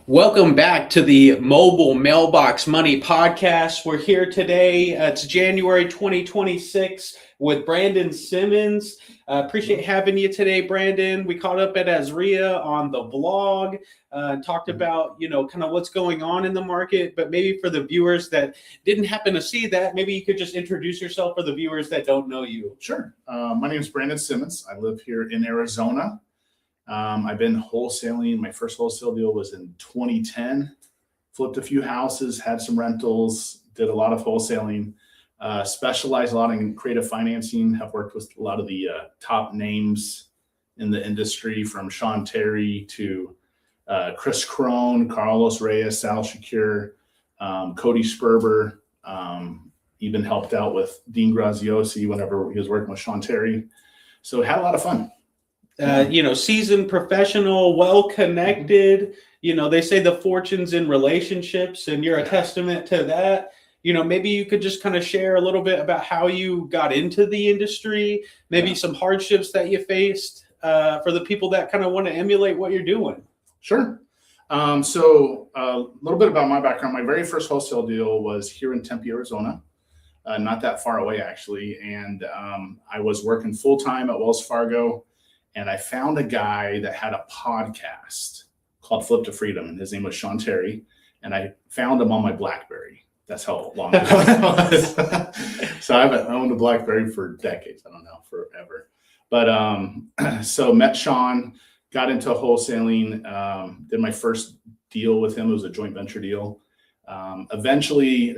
Welcome back to the Mobile Mailbox Money podcast. We're here today. It's January 2026 with Brandon Simmons. Appreciate having you today, Brandon. We caught up at Azria on the vlog and talked about, kind of what's going on in the market. But maybe for the viewers that didn't happen to see that, maybe you could just introduce yourself for the viewers that don't know you. Sure. My name is Brandon Simmons. I live here in Arizona. I've been wholesaling. My first wholesale deal was in 2010. Flipped a few houses, had some rentals, did a lot of wholesaling, specialized a lot in creative financing, have worked with a lot of the top names in the industry from Sean Terry to Chris Crone, Carlos Reyes, Sal Shakir, Cody Sperber, even helped out with Dean Graziosi whenever he was working with Sean Terry. So had a lot of fun. Seasoned professional, well-connected. They say the fortune's in relationships, and you're a testament to that. Maybe you could just kind of share a little bit about how you got into the industry, maybe some hardships that you faced for the people that kind of want to emulate what you're doing. Sure. So a little bit about my background. My very first wholesale deal was here in Tempe, Arizona, not that far away, actually. And I was working full-time at Wells Fargo. And I found a guy that had a podcast called Flip to Freedom, and his name was Sean Terry. And I found him on my BlackBerry. That's how long ago it was. So I haven't owned a BlackBerry for decades. I don't know, forever. But so met Sean, got into wholesaling, did my first deal with him. It was a joint venture deal. Eventually,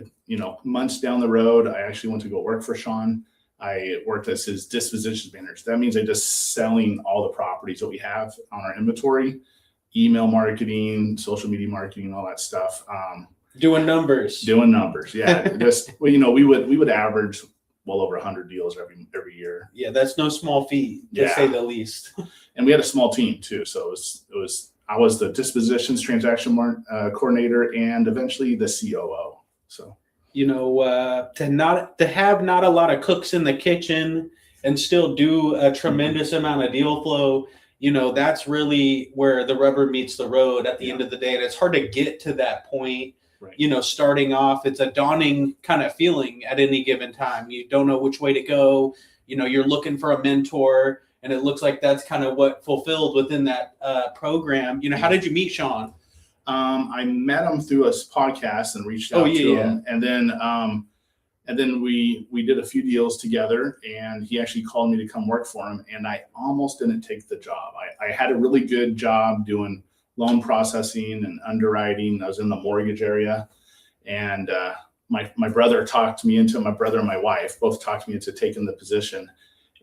months down the road, I actually went to go work for Sean. I worked as his dispositions manager. That means I just selling all the properties that we have on our inventory, email marketing, social media marketing, all that stuff. Doing numbers. Yeah. We would average well over 100 deals every year. Yeah, that's no small feat, to say the least. And we had a small team too. So I was the dispositions transaction coordinator and eventually the COO. So. To have not a lot of cooks in the kitchen and still do a tremendous amount of deal flow, that's really where the rubber meets the road at the end of the day. And it's hard to get to that point, right. Starting off, it's a daunting kind of feeling at any given time. You don't know which way to go. You're looking for a mentor, and it looks like that's kind of what fulfilled within that program. How did you meet Sean? I met him through a podcast and reached out to him. And then we did a few deals together, and he actually called me to come work for him. And I almost didn't take the job. I had a really good job doing loan processing and underwriting. I was in the mortgage area, and my brother talked me into my brother and my wife both talked me into taking the position.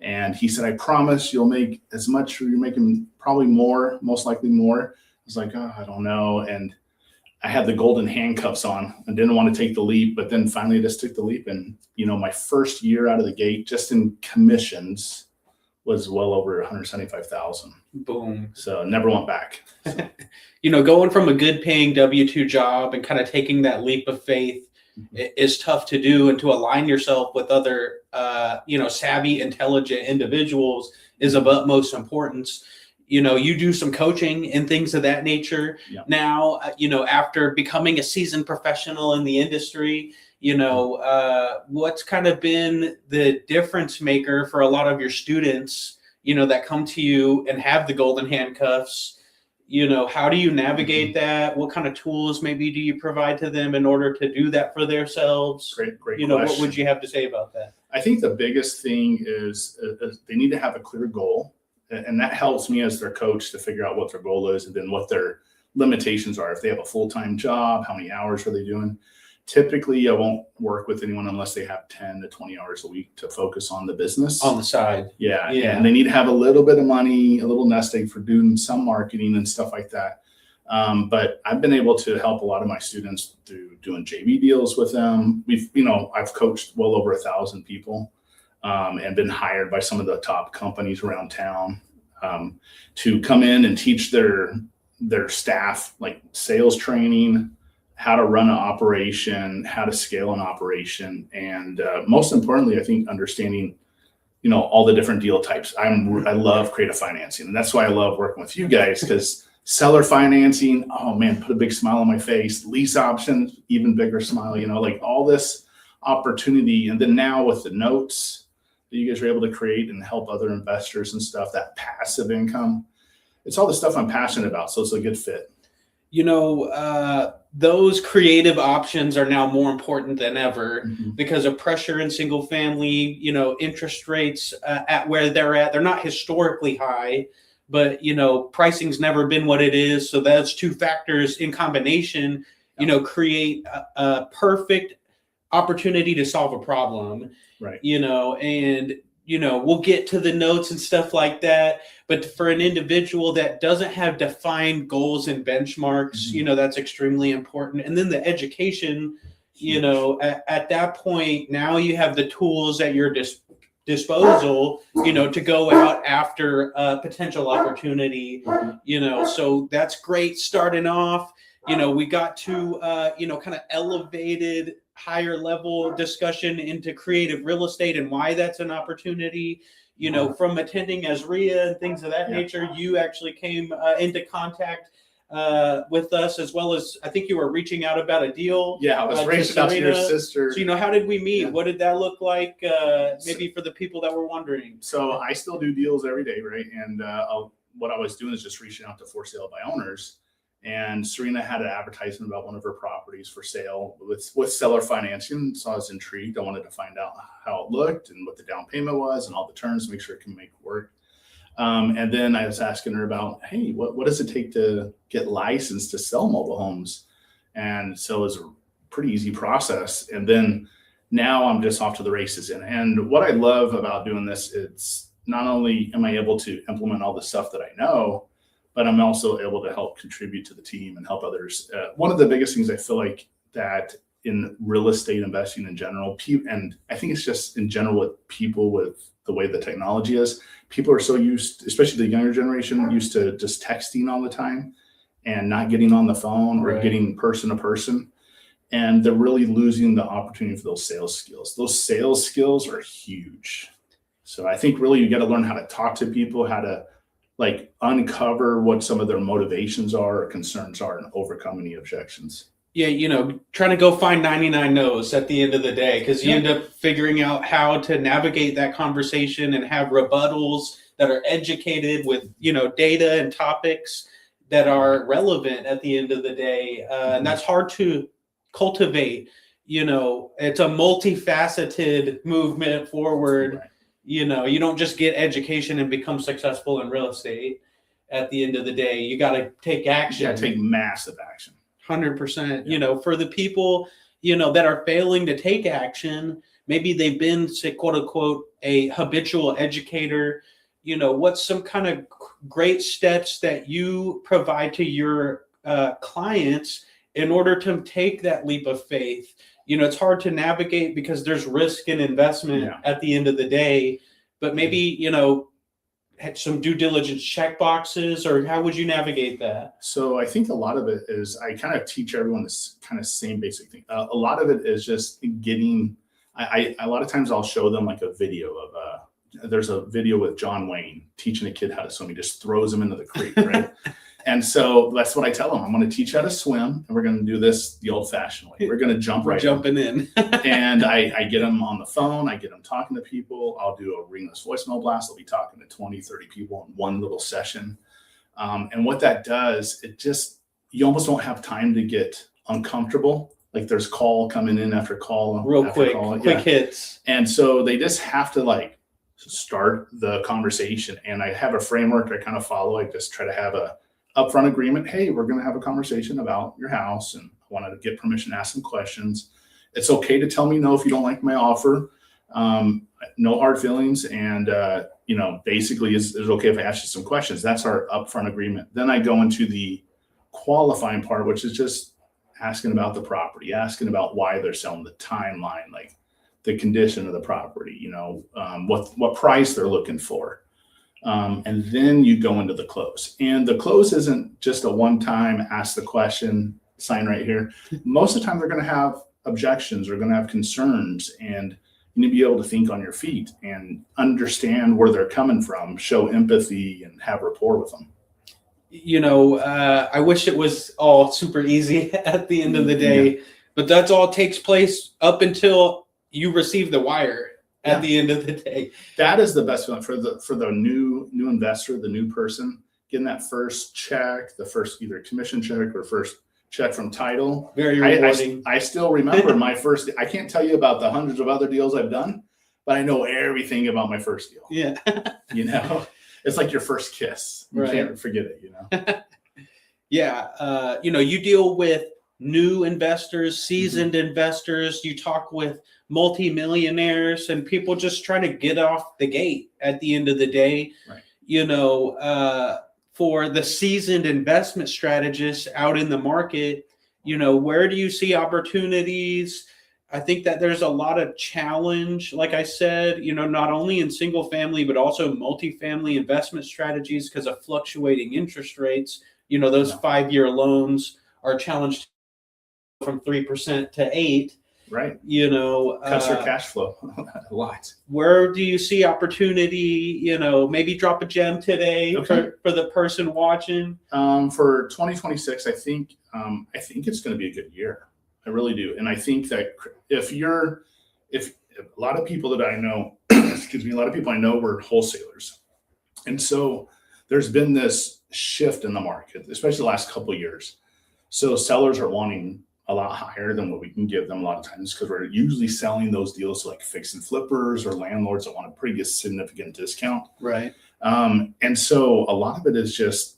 And he said, I promise you'll make as much, you're making probably more, most likely more. I was like, I don't know. And I had the golden handcuffs on and didn't want to take the leap, but then finally I just took the leap. And, my first year out of the gate, just in commissions, was well over 175,000. Boom. So never went back. So. Going from a good paying W-2 job and kind of taking that leap of faith is tough to do, and to align yourself with other, savvy, intelligent individuals is of utmost importance. You do some coaching and things of that nature. Yeah. Now, after becoming a seasoned professional in the industry, what's kind of been the difference maker for a lot of your students, that come to you and have the golden handcuffs? How do you navigate that? What kind of tools maybe do you provide to them in order to do that for themselves? Great question. What would you have to say about that? I think the biggest thing is they need to have a clear goal. And that helps me as their coach to figure out what their goal is and then what their limitations are. If they have a full-time job, how many hours are they doing? Typically, I won't work with anyone unless they have 10 to 20 hours a week to focus on the business. On the side. Yeah. And they need to have a little bit of money, a little nest egg for doing some marketing and stuff like that. But I've been able to help a lot of my students through doing JV deals with them. I've coached well over 1,000 people. And been hired by some of the top companies around town to come in and teach their staff like sales training, how to run an operation, how to scale an operation, and most importantly, I think understanding, all the different deal types. I love creative financing, and that's why I love working with you guys, because Seller financing, oh man, put a big smile on my face. Lease options, even bigger smile, like all this opportunity. And then now with the notes that you guys are able to create and help other investors and stuff, that passive income, it's all the stuff I'm passionate about. So it's a good fit. Those creative options are now more important than ever because of pressure in single family, interest rates at where they're at. They're not historically high, but, pricing's never been what it is. So those two factors in combination, create a perfect opportunity to solve a problem. Right. We'll get to the notes and stuff like that. But for an individual that doesn't have defined goals and benchmarks, that's extremely important. And then the education, at that point, now you have the tools at your disposal, to go out after a potential opportunity, so that's great starting off. We got to, kind of elevated higher level discussion into creative real estate and why that's an opportunity. From attending Esria and things of that nature, you actually came into contact with us, as well as I think you were reaching out about a deal. Yeah, I was reaching out to your sister. So, how did we meet? Yeah. What did that look like? Maybe for the people that were wondering. So I still do deals every day, right? And what I was doing is just reaching out to for sale by owners. And Serina had an advertisement about one of her properties for sale with seller financing. So I was intrigued. I wanted to find out how it looked and what the down payment was and all the terms, make sure it can make it work. And then I was asking her about, hey, what does it take to get licensed to sell mobile homes? And so it was a pretty easy process. And then now I'm just off to the races. And what I love about doing this, it's not only am I able to implement all the stuff that I know, but I'm also able to help contribute to the team and help others. One of the biggest things I feel like that in real estate investing in general, and I think it's just in general with people with the way the technology is, people are so used, especially the younger generation, used to just texting all the time and not getting on the phone or getting person to person. And they're really losing the opportunity for those sales skills. Those sales skills are huge. So I think really you got to learn how to talk to people, how to uncover what some of their motivations are or concerns are and overcome any objections. Yeah, trying to go find 99 no's at the end of the day, because you end up figuring out how to navigate that conversation and have rebuttals that are educated with, data and topics that are relevant at the end of the day. And that's hard to cultivate. It's a multifaceted movement forward. Right. You don't just get education and become successful in real estate. At the end of the day, you got to take action. You got to take massive action. 100%. For the people, that are failing to take action, maybe they've been, say, quote unquote, a habitual educator. What's some kind of great steps that you provide to your clients in order to take that leap of faith? It's hard to navigate because there's risk and investment at the end of the day, but maybe, had some due diligence check boxes, or how would you navigate that? So I think a lot of it is, I kind of teach everyone this kind of same basic thing. A lot of it is just getting, a lot of times I'll show them like a video of, there's a video with John Wayne teaching a kid how to swim. He just throws him into the creek, right? And so that's what I tell them. I'm going to teach you how to swim, and we're going to do this the old-fashioned way. We're going to jump right jumping in. And I get them on the phone. I get them talking to people. I'll do a ringless voicemail blast. I'll be talking to 20, 30 people in one little session. And what that does, you almost don't have time to get uncomfortable. Like there's call coming in after call. Quick hits. And so they just have to start the conversation. And I have a framework I kind of follow. I just try to have a upfront agreement. Hey, we're going to have a conversation about your house, and I wanted to get permission to ask some questions. It's okay to tell me no if you don't like my offer. No hard feelings. And, basically is it okay if I ask you some questions? That's our upfront agreement. Then I go into the qualifying part, which is just asking about the property, asking about why they're selling, the timeline, like the condition of the property, what price they're looking for. And then you go into the close. And the close isn't just a one-time ask the question, sign right here. Most of the time they're going to have objections, they're going to have concerns, and you need to be able to think on your feet and understand where they're coming from, show empathy, and have rapport with them. I wish it was all super easy at the end of the day, but that's all takes place up until you receive the wire at the end of the day. That is the best feeling for the new investor, the new person, getting that first check, the first either commission check or first check from title. Very rewarding. I still remember my first. I can't tell you about the hundreds of other deals I've done, but I know everything about my first deal. Yeah. It's like your first kiss. You can't forget it. Yeah. You deal with new investors, seasoned investors. You talk with multimillionaires and people just trying to get off the gate at the end of the day. Right. For the seasoned investment strategists out in the market, where do you see opportunities? I think that there's a lot of challenge, like I said, not only in single family, but also multifamily investment strategies because of fluctuating interest rates. Those 5-year loans are challenged from 3% to 8%. Right. Cuts your cash flow a lot. Where do you see opportunity? Maybe drop a gem today for the person watching. For 2026, I think it's going to be a good year. I really do. And I think that if a lot of people that I know, a lot of people I know were wholesalers. And so there's been this shift in the market, especially the last couple of years. So sellers are wanting a lot higher than what we can give them a lot of times because we're usually selling those deals to like fix and flippers or landlords that want a pretty significant discount. Right. And so a lot of it is just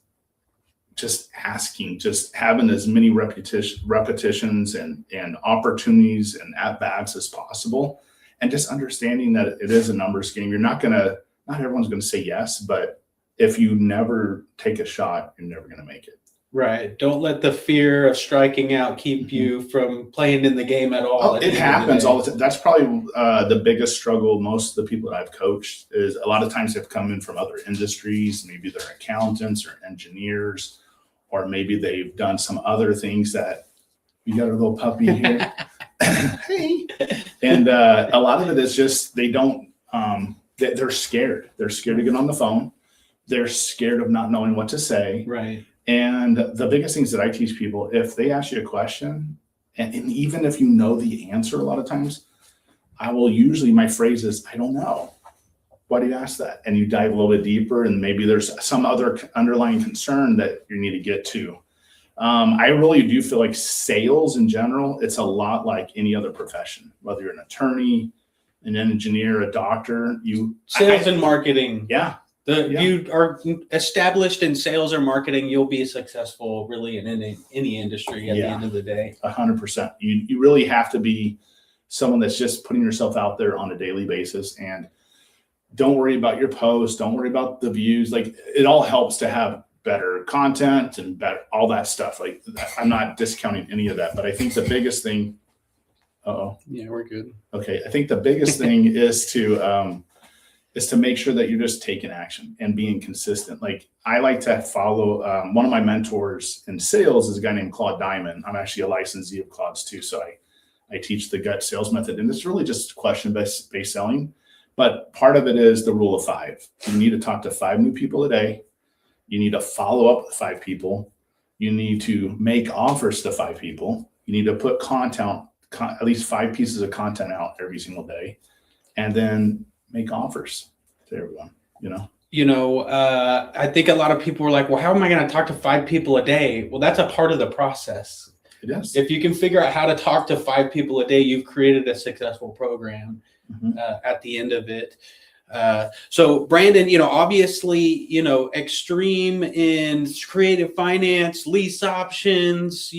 asking, just having as many repetitions and opportunities and at-bats as possible. And just understanding that it is a numbers game. Not everyone's going to say yes, but if you never take a shot, you're never going to make it. Right. Don't let the fear of striking out keep you from playing in the game at all. It happens all the time. That's probably the biggest struggle. Most of the people that I've coached is a lot of times they've come in from other industries. Maybe they're accountants or engineers, or maybe they've done some other things that we got a little puppy here. Hey. And a lot of it is just they don't, they're scared. They're scared to get on the phone. They're scared of not knowing what to say. Right. And the biggest things that I teach people, if they ask you a question, and even if you know the answer a lot of times, my phrase is, I don't know. Why do you ask that? And you dive a little bit deeper, and maybe there's some other underlying concern that you need to get to. I really do feel like sales in general, it's a lot like any other profession, whether you're an attorney, an engineer, a doctor, sales and marketing. Yeah. You are established in sales or marketing, you'll be successful really in any industry at the end of the day. 100%. You really have to be someone that's just putting yourself out there on a daily basis, and don't worry about your posts. Don't worry about the views. Like, it all helps to have better content and better, all that stuff. Like, I'm not discounting any of that, but I think the biggest thing, yeah, we're good. Okay. I think the biggest thing is to make sure that you're just taking action and being consistent. Like, I like to follow one of my mentors in sales is a guy named Claude Diamond. I'm actually a licensee of Claude's too. So I teach the gut sales method, and it's really just question-based selling. But part of it is the rule of 5. You need to talk to 5 new people a day. You need to follow up with 5 people. You need to make offers to 5 people. You need to put at least 5 pieces of content out every single day, and then make offers to everyone. I think a lot of people were like, well, how am I going to talk to 5 people a day? Well, that's a part of the process. It is. If you can figure out how to talk to 5 people a day, you've created a successful program at the end of it. So Brandon, obviously, extreme in creative finance, lease options,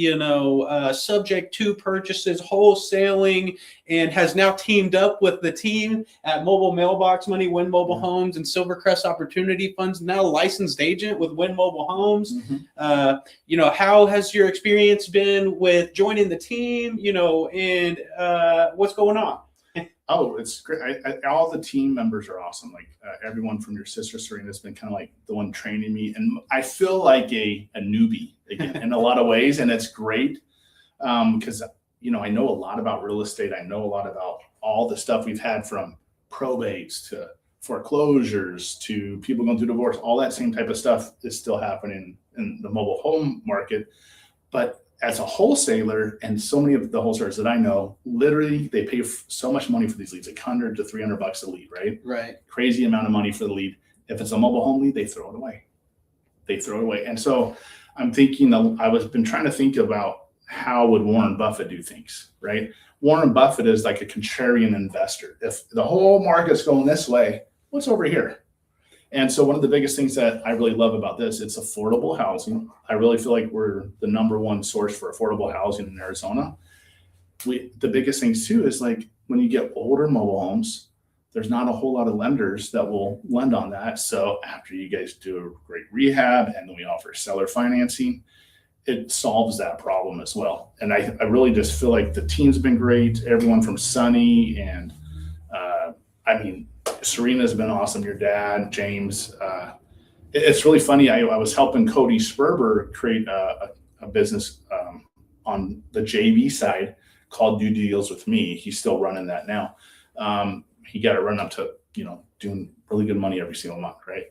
subject to purchases, wholesaling, and has now teamed up with the team at Mobile Mailbox Money, Win Mobile Homes, and Silvercrest Opportunity Funds, now licensed agent with Win Mobile Homes. How has your experience been with joining the team, and what's going on? Oh, it's great. All the team members are awesome. Like everyone from your sister Serina has been kind of like the one training me. And I feel like a newbie again in a lot of ways. And it's great because, I know a lot about real estate. I know a lot about all the stuff we've had, from probates to foreclosures to people going through divorce, all that same type of stuff is still happening in the mobile home market. But as a wholesaler, and so many of the wholesalers that I know, literally they pay so much money for these leads, like $100 to $300 a lead, right? Right. Crazy amount of money for the lead. If it's a mobile home lead, they throw it away. And so I'm thinking, been trying to think about how would Warren Buffett do things, right? Warren Buffett is like a contrarian investor. If the whole market's going this way, what's over here? And so one of the biggest things that I really love about this, it's affordable housing. I really feel like we're the number one source for affordable housing in Arizona. The biggest things too is like when you get older mobile homes, there's not a whole lot of lenders that will lend on that. So after you guys do a great rehab and then we offer seller financing, it solves that problem as well. And I really just feel like the team's been great. Everyone from Sunny and Serina's been awesome. Your dad, James. It's really funny. I was helping Cody Sperber create a business on the JV side called Do Deals with Me. He's still running that now. He got it run up to, doing really good money every single month, right?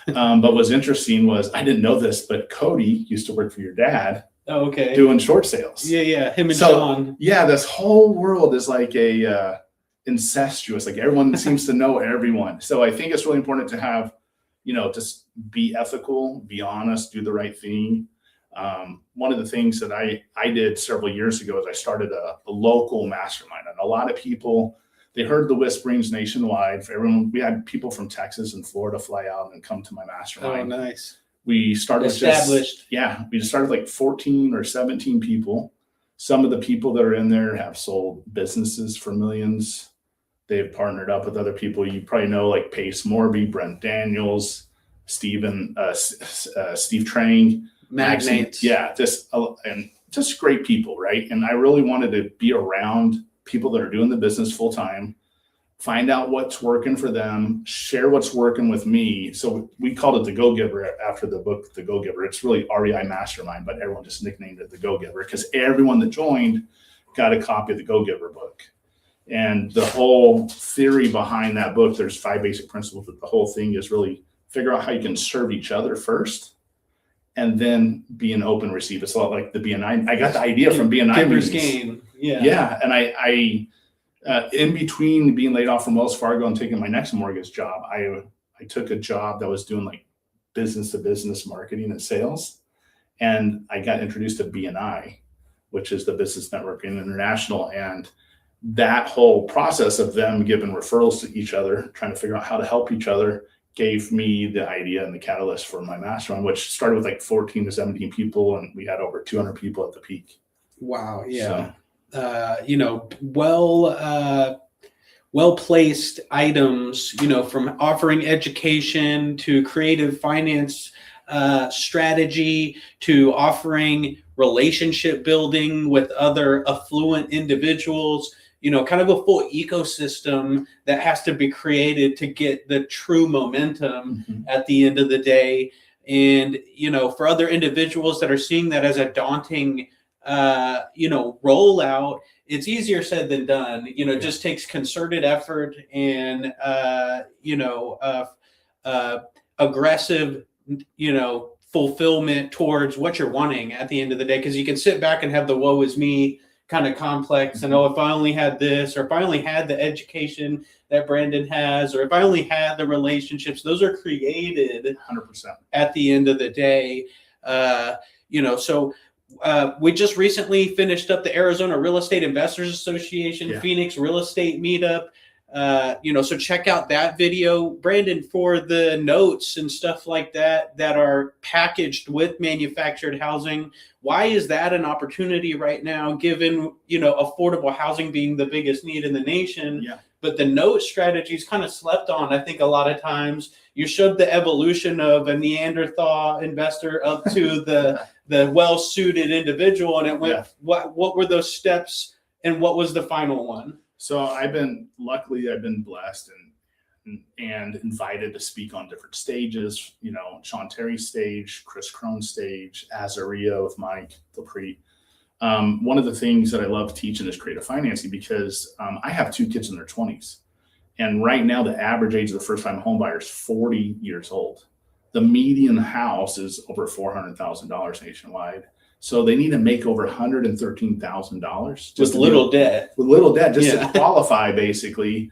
But what's interesting was, I didn't know this, but Cody used to work for your dad. Oh, okay. Doing short sales. Yeah. Him and Sean. Yeah, this whole world is like a incestuous, like everyone seems to know everyone. So I think it's really important to have, just be ethical, be honest, do the right thing. One of the things that I did several years ago is I started a local mastermind, and a lot of people, they heard the whisperings nationwide. For everyone, we had people from Texas and Florida fly out and come to my mastermind. Oh, nice. We started established. We started like 14 or 17 people. Some of the people that are in there have sold businesses for millions. They've partnered up with other people you probably know, like Pace Morby, Brent Daniels, Steve Trang, Magnates. Yeah, just great people, right? And I really wanted to be around people that are doing the business full time, find out what's working for them, share what's working with me. So we called it the Go Giver after the book, The Go Giver. It's really REI Mastermind, but everyone just nicknamed it the Go Giver because everyone that joined got a copy of the Go Giver book. And the whole theory behind that book, there's 5 basic principles, but the whole thing is really figure out how you can serve each other first and then be an open receive. It's a lot like the BNI. I got the idea from BNI. Giver's gain. Yeah. Yeah. And I in between being laid off from Wells Fargo and taking my next mortgage job, I took a job that was doing like business to business marketing and sales. And I got introduced to BNI, which is the Business Networking International. And that whole process of them giving referrals to each other, trying to figure out how to help each other, gave me the idea and the catalyst for my mastermind, which started with like 14 to 17 people. And we had over 200 people at the peak. Wow. Yeah. So, well-placed items, from offering education to creative finance strategy to offering relationship building with other affluent individuals, kind of a full ecosystem that has to be created to get the true momentum at the end of the day. And, for other individuals that are seeing that as a daunting rollout, it's easier said than done. It just takes concerted effort and, aggressive, fulfillment towards what you're wanting at the end of the day. Because you can sit back and have the woe is me kind of complex and, if I only had this, or if I only had the education that Brandon has, or if I only had the relationships, those are created 100% at the end of the day. So we just recently finished up the Arizona Real Estate Investors Association Phoenix Real Estate Meetup. So check out that video, Brandon, for the notes and stuff like that are packaged with manufactured housing. Why is that an opportunity right now, given, affordable housing being the biggest need in the nation? Yeah. But the note strategy is kind of slept on. I think a lot of times you showed the evolution of a Neanderthal investor up to the well-suited individual, and it went. What were those steps, and what was the final one? So I've been blessed and invited to speak on different stages. Sean Terry's stage, Chris Crone's stage, Azaria with Mike Dupree. One of the things that I love teaching is creative financing because I have 2 kids in their 20s. And right now, the average age of the first-time home buyer is 40 years old. The median house is over $400,000 nationwide. So they need to make over $113,000 with little debt. With little debt, just to qualify, basically.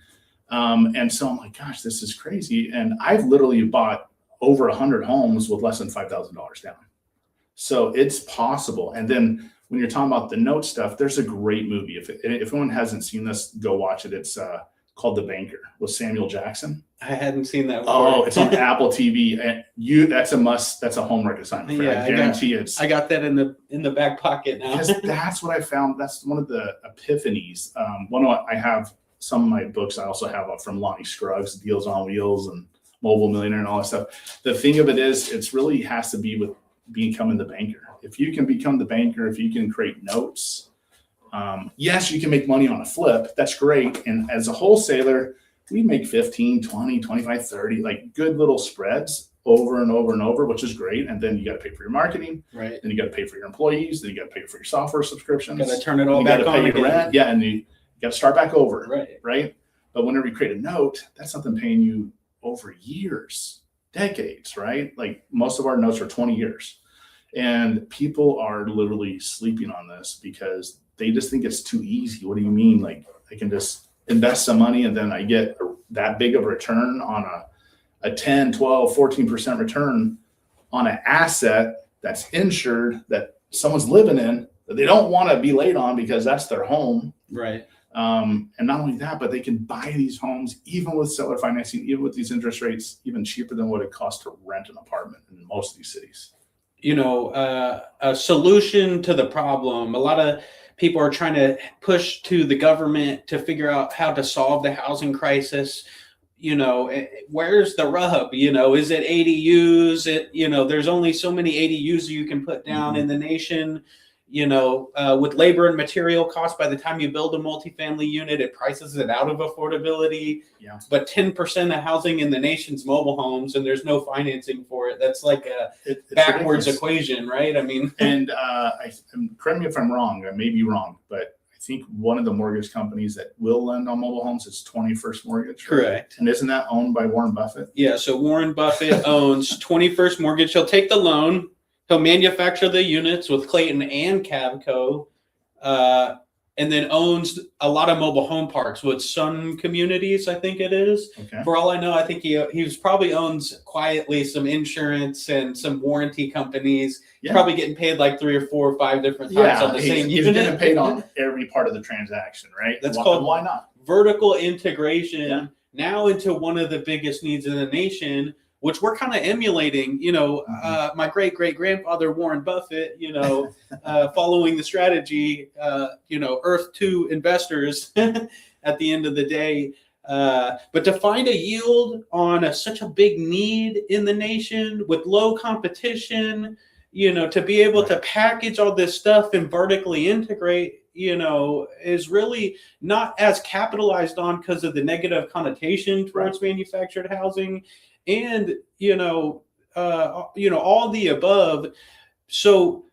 And so I'm like, gosh, this is crazy. And I've literally bought over 100 homes with less than $5,000 down. So it's possible. And then when you're talking about the note stuff, there's a great movie. If anyone hasn't seen this, go watch it. It's called The Banker with Samuel Jackson. I hadn't seen that before. Oh, it's on Apple TV. And that's a must. That's a homework assignment. Yeah, I guarantee it's. I got that in the back pocket now. Because that's what I found. That's one of the epiphanies. I have some of my books. I also have from Lonnie Scruggs, Deals on Wheels, and Mobile Millionaire, and all that stuff. The thing of it is, it's really has to be with becoming the banker. If you can become the banker, if you can create notes, yes, you can make money on a flip. That's great. And as a wholesaler, we make 15, 20, 25, 30, like good little spreads over and over and over, which is great. And then you got to pay for your marketing. Right. Then you got to pay for your employees. Then you got to pay for your software subscriptions. Got to turn it all back on again. Rent. Yeah. And you got to start back over. Right. Right. But whenever you create a note, that's something paying you over years, decades, right? Like most of our notes are 20 years. And people are literally sleeping on this because they just think it's too easy. What do you mean? Like I can just invest some money and then I get that big of a return on a 10, 12, 14% return on an asset that's insured, that someone's living in, that they don't want to be late on because that's their home. Right. And not only that, but they can buy these homes, even with seller financing, even with these interest rates, even cheaper than what it costs to rent an apartment in most of these cities. A solution to the problem. A lot of people are trying to push to the government to figure out how to solve the housing crisis. Where's the rub? Is it ADUs? There's only so many ADUs you can put down in the nation. With labor and material costs, by the time you build a multifamily unit, it prices it out of affordability. Yeah. But 10% of housing in the nation's mobile homes, and there's no financing for it. That's like it's backwards equation, right? I mean, and correct me if I'm wrong. I may be wrong, but I think one of the mortgage companies that will lend on mobile homes is 21st Mortgage. Right? Correct. And isn't that owned by Warren Buffett? Yeah. So Warren Buffett owns 21st Mortgage. He'll take the loan. He'll manufacture the units with Clayton and Cavco, and then owns a lot of mobile home parks with Sun Communities, I think it is. Okay. For all I know, I think he probably owns quietly some insurance and some warranty companies. Yeah. He's probably getting paid like 3 or 4 or 5 different times on the same unit. He's getting paid on every part of the transaction, right? That's called why not? Vertical integration now into one of the biggest needs in the nation, which we're kind of emulating, my great-great-grandfather, Warren Buffett, following the strategy, Earth 2 investors at the end of the day. But to find a yield on such a big need in the nation with low competition, to be able to package all this stuff and vertically integrate, is really not as capitalized on because of the negative connotation towards manufactured housing. And, all the above. So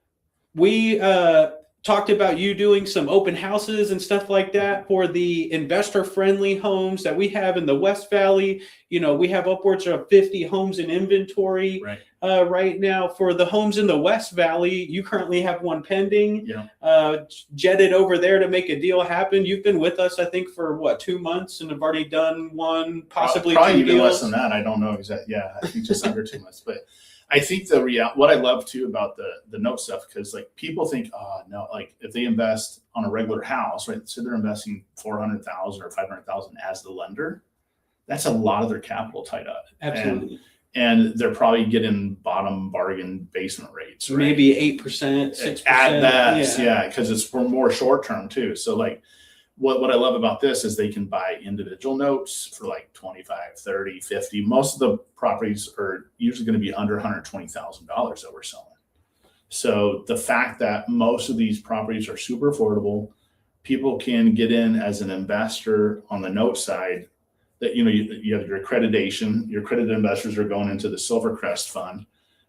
we talked about you doing some open houses and stuff like that for the investor-friendly homes that we have in the West Valley. We have upwards of 50 homes in inventory right now. For the homes in the West Valley, you currently have one pending. Jetted over there to make a deal happen. You've been with us, I think, for 2 months, and have already done one, possibly probably 2 even deals. Less than that. I don't know exactly. Yeah, I think just under 2 months. But I think what I love too about the note stuff, because like people think, oh no, like if they invest on a regular house, right? So they're investing $400,000 or $500,000 as the lender. That's a lot of their capital tied up. Absolutely. And they're probably getting bottom bargain basement rates, right? Maybe 8%, 6%. At best, yeah, because it's for more short term too. So like what I love about this is they can buy individual notes for like 25, 30, 50. Most of the properties are usually going to be under $120,000 that we're selling. So the fact that most of these properties are super affordable, people can get in as an investor on the note side. That you have your accreditation. Your accredited investors are going into the Silvercrest Fund,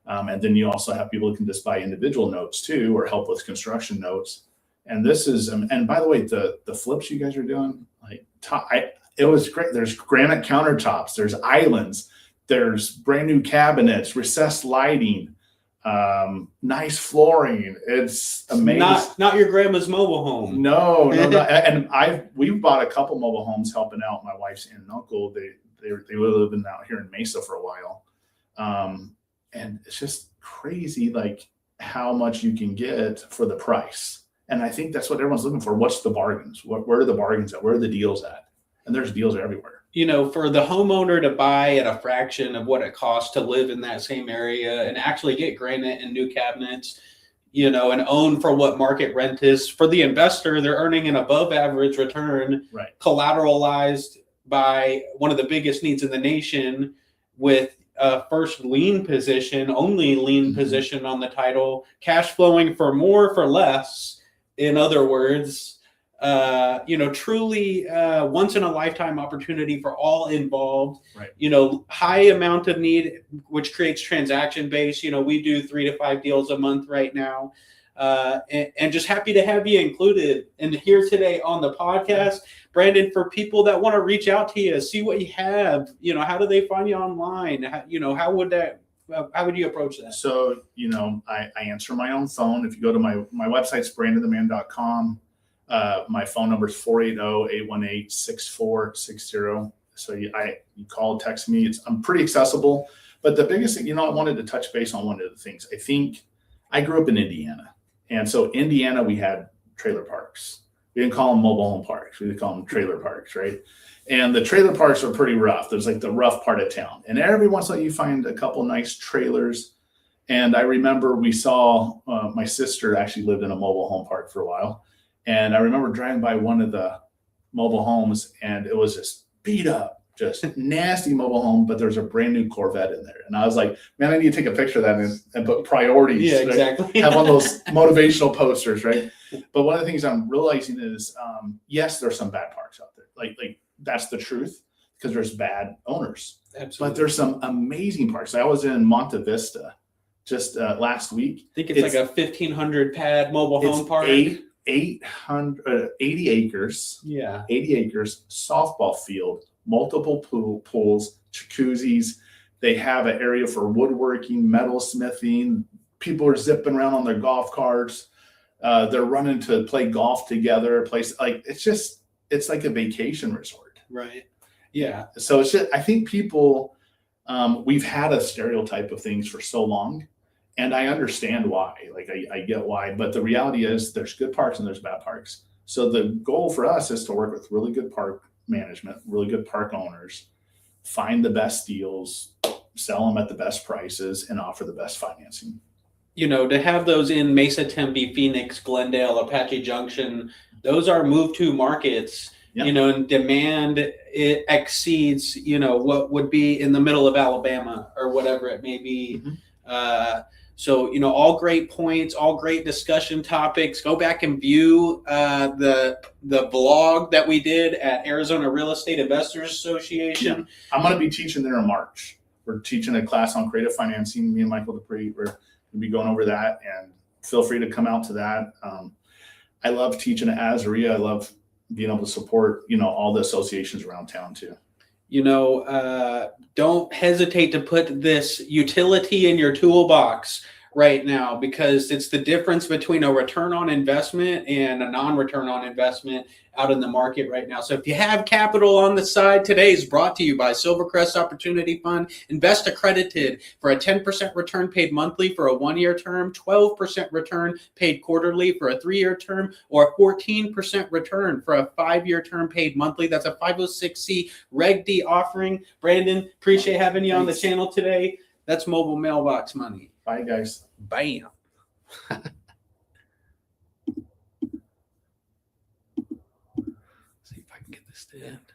and then you also have people who can just buy individual notes too, or help with construction notes. And this is, and by the way, the flips you guys are doing, like it was great. There's granite countertops, there's islands, there's brand new cabinets, recessed lighting, nice flooring. It's amazing. Not your grandma's mobile home. No. And we've bought a couple mobile homes helping out my wife's aunt and uncle. They live out here in Mesa for a while. And it's just crazy, like how much you can get for the price. And I think that's what everyone's looking for. What's the bargains? Where are the bargains at? Where are the deals at? And there's deals everywhere. For the homeowner to buy at a fraction of what it costs to live in that same area and actually get granite and new cabinets, and own for what market rent is. For the investor, they're earning an above average return, right, collateralized by one of the biggest needs in the nation with first lien position, only lien position on the title, cash flowing for more for less. In other words, truly once in a lifetime opportunity for all involved. Right. High amount of need, which creates transaction base. We do 3 to 5 deals a month right now. And just happy to have you included and here today on the podcast. Brandon, for people that want to reach out to you, see what you have, how do they find you online? How would you approach that? So, I answer my own phone. If you go to my website's brandontheman.com, my phone number is 480-818-6460. So you call, text me. I'm pretty accessible. But the biggest thing, I wanted to touch base on one of the things. I think I grew up in Indiana. And so Indiana, we had trailer parks. We didn't call them mobile home parks. We would call them trailer parks, right? And the trailer parks are pretty rough. There's like the rough part of town. And every once in a while you find a couple nice trailers. And I remember we saw, my sister actually lived in a mobile home park for a while. And I remember driving by one of the mobile homes and it was just beat up, just nasty mobile home, but there's a brand new Corvette in there. And I was like, man, I need to take a picture of that and put priorities. Yeah, exactly. Right? Have one of those motivational posters, right? But one of the things I'm realizing is, yes, there's some bad parks out there. Like that's the truth because there's bad owners. Absolutely. But there's some amazing parks. I was in Monte Vista just last week. I think it's like a 1,500 pad mobile home park. 80 acres. Yeah. 80 acres, softball field, multiple pools, jacuzzis. They have an area for woodworking, metalsmithing. People are zipping around on their golf carts. They're running to play golf together. It's like a vacation resort. Right. Yeah. So it's just, I think people, we've had a stereotype of things for so long. And I understand why, I get why, but the reality is there's good parks and there's bad parks. So the goal for us is to work with really good park management, really good park owners, find the best deals, sell them at the best prices, and offer the best financing. To have those in Mesa, Tempe, Phoenix, Glendale, Apache Junction, those are move to markets, Yep. And demand it exceeds, what would be in the middle of Alabama or whatever it may be. Mm-hmm. So, all great points, all great discussion topics. Go back and view the vlog that we did at Arizona Real Estate Investors Association. Yeah. I'm going to be teaching there in March. We're teaching a class on creative financing. Me and Michael Dupree, we're going to be going over that, and feel free to come out to that. I love teaching at Azaria. I love being able to support, all the associations around town too. Don't hesitate to put this utility in your toolbox right now, because it's the difference between a return on investment and a non-return on investment out in the market right now. So if you have capital on the side, today is brought to you by Silvercrest Opportunity Fund. Invest accredited for a 10% return paid monthly for a 1-year term, 12% return paid quarterly for a 3-year term, or a 14% return for a 5-year term paid monthly. That's a 506C Reg D offering. Brandon, appreciate having you on the channel today. That's Mobile Mailbox Money. Bye, guys. Bam. See if I can get this to end.